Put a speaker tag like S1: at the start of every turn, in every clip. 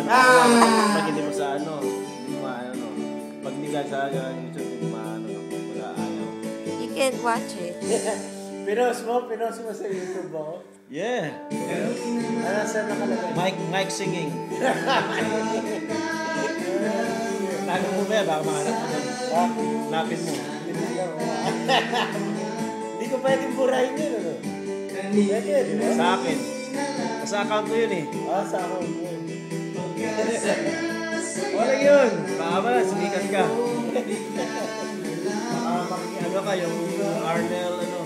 S1: pag hindi mo sa ano, pag hindi ka sa YouTube, hindi maano, wala ayaw.
S2: You can't watch it.
S3: Pinos mo sa YouTube mo?
S1: Yeah.
S3: Ano saan nakalagay?
S1: Mike singing. Tago mo ba? Baka mahanap mo doon. Napin mo.
S3: Hindi ko pwedeng burahin yun, ano? Pwede, di ba?
S1: Sa akin. Sa account ko yun eh.
S3: Sa account mo.
S1: Wala yun. Baka ba, sumikat ka. Ano ka, yung Arnel, ano.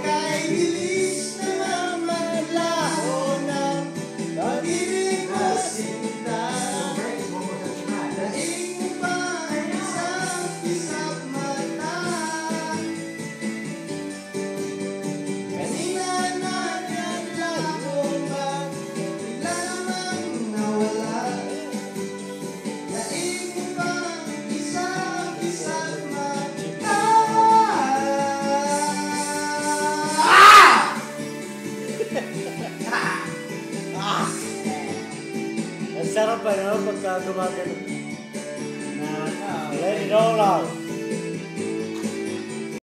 S4: Kay bilis na mamalaho ng pag-ibig na sinta. Daing mo pa ang isang mata. Kanina natin lago ba, bigla namang nawala. Daing mo pa ang isang mata.
S3: Ang sarap pa, no? Pagka gumagano. Let it all out.